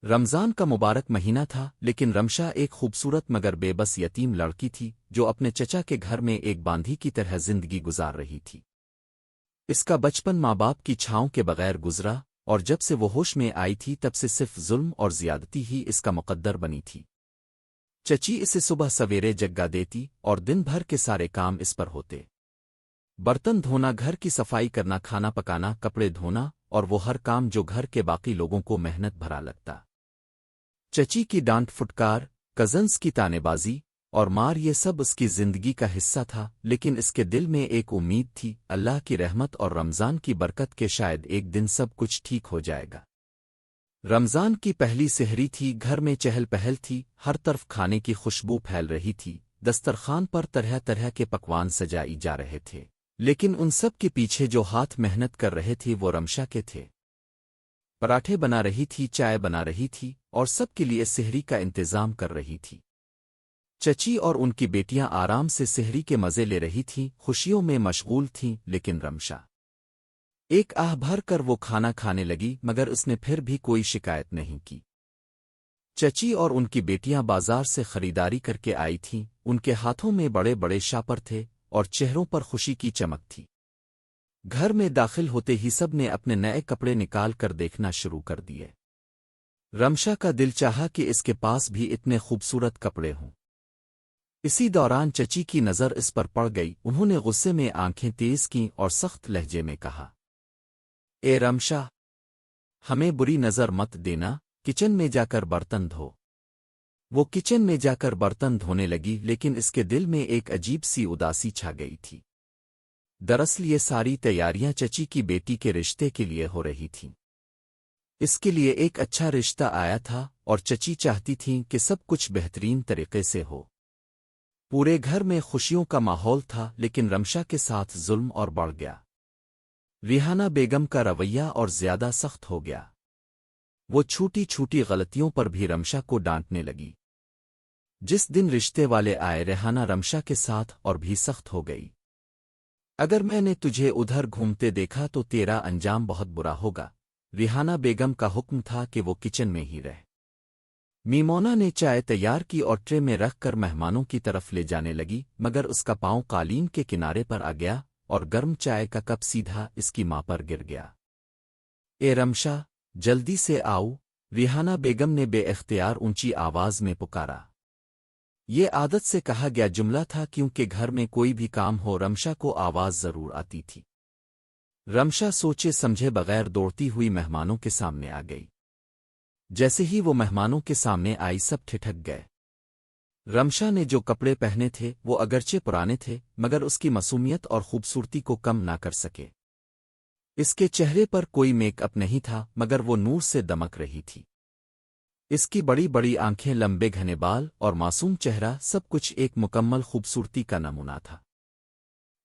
رمضان کا مبارک مہینہ تھا، لیکن رمشا ایک خوبصورت مگر بے بس یتیم لڑکی تھی جو اپنے چچا کے گھر میں ایک باندھی کی طرح زندگی گزار رہی تھی۔ اس کا بچپن ماں باپ کی چھاؤں کے بغیر گزرا، اور جب سے وہ ہوش میں آئی تھی تب سے صرف ظلم اور زیادتی ہی اس کا مقدر بنی تھی۔ چچی اسے صبح سویرے جگا دیتی اور دن بھر کے سارے کام اس پر ہوتے، برتن دھونا، گھر کی صفائی کرنا، کھانا پکانا، کپڑے دھونا، اور وہ ہر کام جو گھر کے باقی لوگوں کو محنت بھرا لگتا۔ چچی کی ڈانٹ پھٹکار، کزنز کی تانے بازی اور مار، یہ سب اس کی زندگی کا حصہ تھا، لیکن اس کے دل میں ایک امید تھی، اللہ کی رحمت اور رمضان کی برکت کے شاید ایک دن سب کچھ ٹھیک ہو جائے گا۔ رمضان کی پہلی سحری تھی، گھر میں چہل پہل تھی، ہر طرف کھانے کی خوشبو پھیل رہی تھی، دسترخوان پر طرح طرح کے پکوان سجائی جا رہے تھے، لیکن ان سب کے پیچھے جو ہاتھ محنت کر رہے تھے وہ رمشا کے تھے۔ پراٹھے بنا رہی تھی، چائے بنا رہی تھی، اور سب کے لیے سحری کا انتظام کر رہی تھی۔ چچی اور ان کی بیٹیاں آرام سے سحری کے مزے لے رہی تھیں، خوشیوں میں مشغول تھیں، لیکن رمشا ایک آہ بھر کر وہ کھانا کھانے لگی، مگر اس نے پھر بھی کوئی شکایت نہیں کی۔ چچی اور ان کی بیٹیاں بازار سے خریداری کر کے آئی تھیں، ان کے ہاتھوں میں بڑے بڑے شاپر تھے اور چہروں پر خوشی کی چمک تھی۔ گھر میں داخل ہوتے ہی سب نے اپنے نئے کپڑے نکال کر دیکھنا شروع کر دیے۔ رمشا کا دل چاہا کہ اس کے پاس بھی اتنے خوبصورت کپڑے ہوں۔ اسی دوران چچی کی نظر اس پر پڑ گئی، انہوں نے غصے میں آنکھیں تیز کیں اور سخت لہجے میں کہا، اے رمشا، ہمیں بری نظر مت دینا، کچن میں جا کر برتن دھو۔ وہ کچن میں جا کر برتن دھونے لگی، لیکن اس کے دل میں ایک عجیب سی اداسی چھا گئی تھی۔ دراصل یہ ساری تیاریاں چچی کی بیٹی کے رشتے کے لیے ہو رہی تھیں۔ اس کے لیے ایک اچھا رشتہ آیا تھا، اور چچی چاہتی تھیں کہ سب کچھ بہترین طریقے سے ہو۔ پورے گھر میں خوشیوں کا ماحول تھا، لیکن رمشا کے ساتھ ظلم اور بڑھ گیا۔ ریحانہ بیگم کا رویہ اور زیادہ سخت ہو گیا۔ وہ چھوٹی چھوٹی غلطیوں پر بھی رمشا کو ڈانٹنے لگی۔ جس دن رشتے والے آئے، ریحانہ رمشا کے ساتھ اور بھی سخت ہو گئی۔ اگر میں نے تجھے ادھر گھومتے دیکھا تو تیرا انجام بہت برا ہوگا۔ ریحانہ بیگم کا حکم تھا کہ وہ کچن میں ہی رہے۔ میمونہ نے چائے تیار کی اور ٹرے میں رکھ کر مہمانوں کی طرف لے جانے لگی، مگر اس کا پاؤں قالین کے کنارے پر آ گیا اور گرم چائے کا کپ سیدھا اس کی ماں پر گر گیا۔ اے رمشا، جلدی سے آؤ، ریحانہ بیگم نے بے اختیار اونچی آواز میں پکارا۔ یہ عادت سے کہا گیا جملہ تھا، کیونکہ گھر میں کوئی بھی کام ہو رمشا کو آواز ضرور آتی تھی۔ رمشا سوچے سمجھے بغیر دوڑتی ہوئی مہمانوں کے سامنے آ گئی۔ جیسے ہی وہ مہمانوں کے سامنے آئی، سب ٹھٹک گئے۔ رمشا نے جو کپڑے پہنے تھے وہ اگرچہ پرانے تھے، مگر اس کی معصومیت اور خوبصورتی کو کم نہ کر سکے۔ اس کے چہرے پر کوئی میک اپ نہیں تھا، مگر وہ نور سے دمک رہی تھی۔ اس کی بڑی بڑی آنکھیں، لمبے گھنے بال اور معصوم چہرہ، سب کچھ ایک مکمل خوبصورتی کا نمونہ تھا۔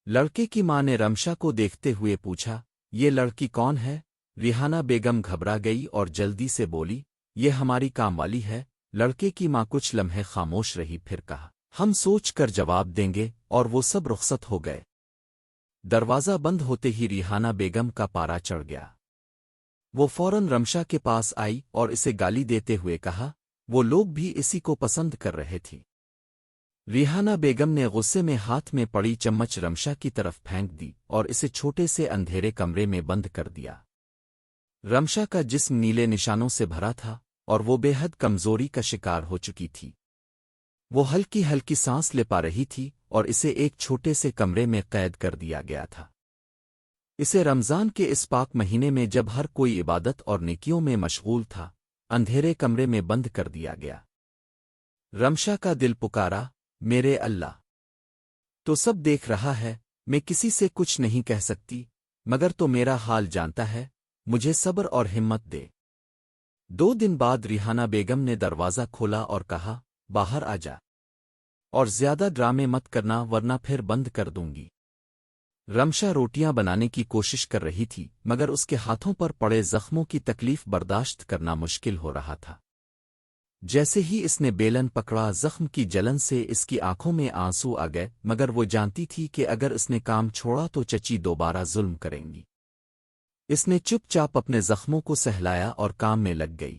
لڑکے کی ماں نے رمشا کو دیکھتے ہوئے پوچھا، یہ لڑکی کون ہے؟ ریحانہ بیگم گھبرا گئی اور جلدی سے بولی، یہ ہماری کام والی ہے۔ لڑکے کی ماں کچھ لمحے خاموش رہی، پھر کہا، ہم سوچ کر جواب دیں گے، اور وہ سب رخصت ہو گئے۔ دروازہ بند ہوتے ہی ریحانہ بیگم کا پارا چڑھ گیا۔ وہ فوراً رمشا کے پاس آئی اور اسے گالی دیتے ہوئے کہا، وہ لوگ بھی اسی کو پسند کر رہے تھے۔ ریحانہ بیگم نے غصے میں ہاتھ میں پڑی چمچ رمشا کی طرف پھینک دی اور اسے چھوٹے سے اندھیرے کمرے میں بند کر دیا۔ رمشا کا جسم نیلے نشانوں سے بھرا تھا اور وہ بے حد کمزوری کا شکار ہو چکی تھی۔ وہ ہلکی ہلکی سانس لے پا رہی تھی اور اسے ایک چھوٹے سے کمرے میں قید کر دیا گیا تھا۔ اسے رمضان کے اس پاک مہینے میں، جب ہر کوئی عبادت اور نیکیوں میں مشغول تھا، اندھیرے کمرے میں بند کر دیا گیا۔ رمشا کا دل پکارا، میرے اللہ! تو سب دیکھ رہا ہے، میں کسی سے کچھ نہیں کہہ سکتی، مگر تو میرا حال جانتا ہے، مجھے صبر اور ہمت دے۔ 2 دن بعد ریحانہ بیگم نے دروازہ کھولا اور کہا، باہر آ جا، اور زیادہ ڈرامے مت کرنا ورنہ پھر بند کر دوں گی۔ رمشا روٹیاں بنانے کی کوشش کر رہی تھی، مگر اس کے ہاتھوں پر پڑے زخموں کی تکلیف برداشت کرنا مشکل ہو رہا تھا۔ جیسے ہی اس نے بیلن پکڑا، زخم کی جلن سے اس کی آنکھوں میں آنسو آ گئے، مگر وہ جانتی تھی کہ اگر اس نے کام چھوڑا تو چچی دوبارہ ظلم کریں گی۔ اس نے چپ چاپ اپنے زخموں کو سہلایا اور کام میں لگ گئی۔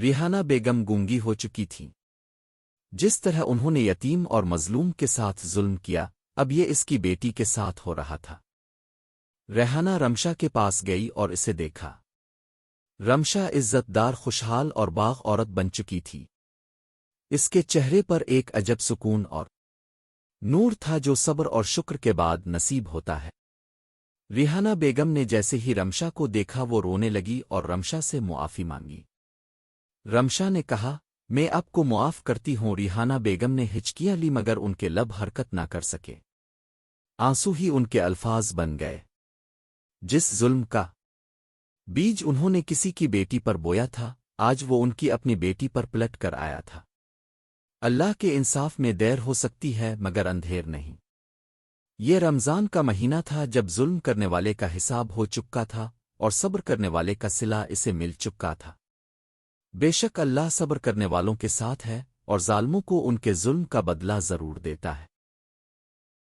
ریحانہ بیگم گونگی ہو چکی تھی۔ جس طرح انہوں نے یتیم اور مظلوم کے ساتھ ظلم کیا، اب یہ اس کی بیٹی کے ساتھ ہو رہا تھا۔ ریحانہ رمشا کے پاس گئی اور اسے دیکھا۔ رمشا عزت دار، خوشحال اور باغ عورت بن چکی تھی۔ اس کے چہرے پر ایک عجب سکون اور نور تھا جو صبر اور شکر کے بعد نصیب ہوتا ہے۔ ریحانہ بیگم نے جیسے ہی رمشا کو دیکھا وہ رونے لگی اور رمشا سے معافی مانگی۔ رمشا نے کہا، میں آپ کو معاف کرتی ہوں۔ ریحانہ بیگم نے ہچکیاں لی مگر ان کے لب حرکت نہ کر سکے۔ آنسو ہی ان کے الفاظ بن گئے۔ جس ظلم کا بیج انہوں نے کسی کی بیٹی پر بویا تھا، آج وہ ان کی اپنی بیٹی پر پلٹ کر آیا تھا۔ اللہ کے انصاف میں دیر ہو سکتی ہے مگر اندھیر نہیں۔ یہ رمضان کا مہینہ تھا جب ظلم کرنے والے کا حساب ہو چکا تھا اور صبر کرنے والے کا صلہ اسے مل چکا تھا۔ بے شک اللہ صبر کرنے والوں کے ساتھ ہے اور ظالموں کو ان کے ظلم کا بدلہ ضرور دیتا ہے۔